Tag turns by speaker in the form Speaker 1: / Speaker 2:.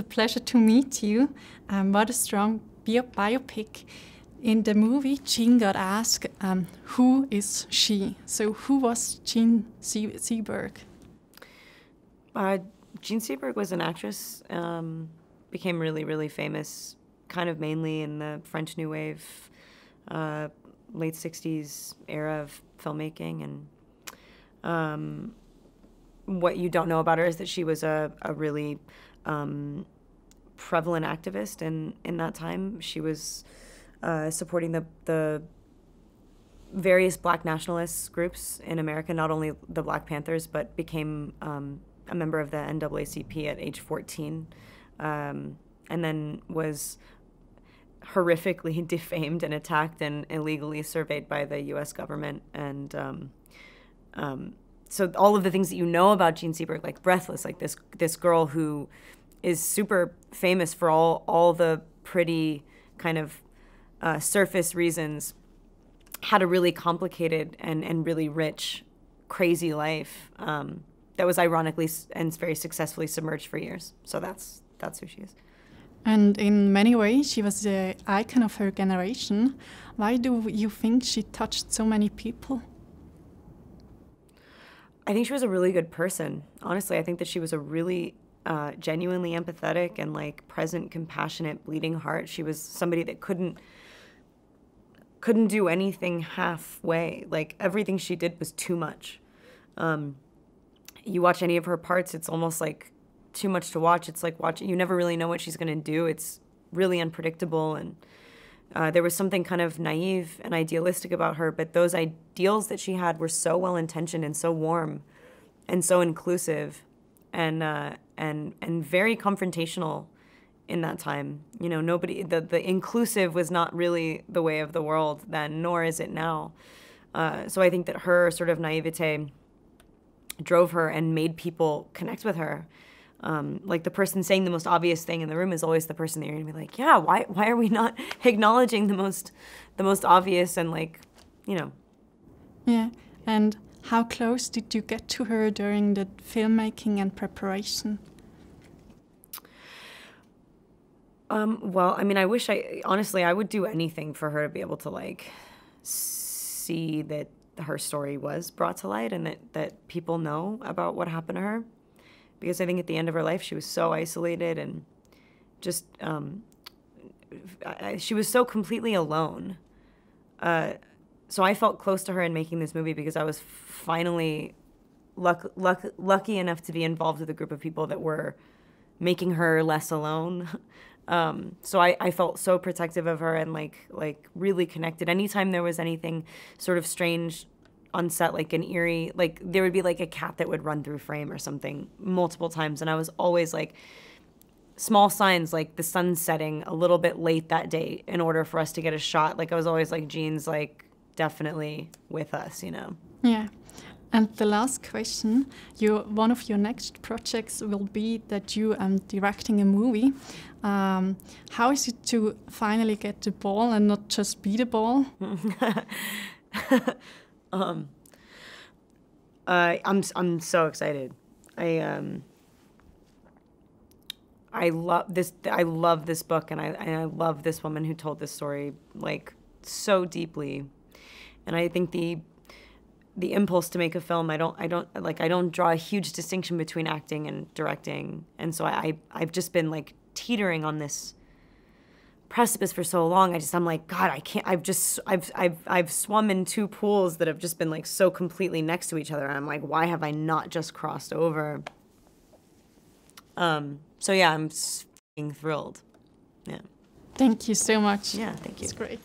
Speaker 1: a pleasure to meet you. What a strong biopic. In the movie, Jean got asked, who is she? So who was Jean Seberg?
Speaker 2: Jean Seberg was an actress, became really, really famous, kind of mainly in the French New Wave, late 60s era of filmmaking. And what you don't know about her is that she was a really prevalent activist in that time. She was supporting the various Black nationalist groups in America, not only the Black Panthers, but became a member of the NAACP at age 14, and then was horrifically defamed and attacked and illegally surveyed by the U.S. government. And so all of the things that you know about Jean Seberg, like Breathless, like this girl who is super famous for all the pretty kind of surface reasons, had a really complicated and really rich, crazy life that was ironically and very successfully submerged for years. So that's who she is.
Speaker 1: And in many ways, she was the icon of her generation. Why do you think she touched so many people?
Speaker 2: I think she was a really good person. Honestly, I think that she was a really genuinely empathetic and like present, compassionate, bleeding heart. She was somebody that couldn't do anything halfway. Like everything she did was too much. You watch any of her parts, it's almost like too much to watch. It's like watching, you never really know what she's going to do. It's really unpredictable. And there was something kind of naive and idealistic about her, but those ideals that she had were so well-intentioned and so warm and so inclusive and very confrontational in that time. You know, nobody, the inclusive was not really the way of the world then, nor is it now. So I think that her sort of naivete drove her and made people connect with her. Like the person saying the most obvious thing in the room is always the person that you're gonna be like, yeah, why are we not acknowledging the most obvious and like, you know.
Speaker 1: Yeah, and how close did you get to her during the filmmaking and preparation? Well,
Speaker 2: I mean, honestly, I would do anything for her to be able to like see that her story was brought to light and that people know about what happened to her. Because I think at the end of her life, she was so isolated and just, she was so completely alone. So I felt close to her in making this movie because I was finally lucky enough to be involved with a group of people that were making her less alone. So I felt so protective of her and like really connected. Anytime there was anything sort of strange on set, like an eerie, like there would be like a cat that would run through frame or something multiple times, and I was always like, small signs like the sun setting a little bit late that day in order for us to get a shot. Like I was always like, Jean's like definitely with us, you know.
Speaker 1: Yeah. And the last question, one of your next projects will be that you are directing a movie. How is it to finally get the ball and not just be the ball?
Speaker 2: I'm so excited. I love this book, and I love this woman who told this story like so deeply. And I think the impulse to make a film, I don't draw a huge distinction between acting and directing. And so I've just been like teetering on this precipice for so long. I'm like, God, I can't. I've swum in two pools that have just been like so completely next to each other. And I'm like, why have I not just crossed over? So yeah, I'm f***ing thrilled. Yeah.
Speaker 1: Thank you so much.
Speaker 2: Yeah, thank you.
Speaker 1: It's great.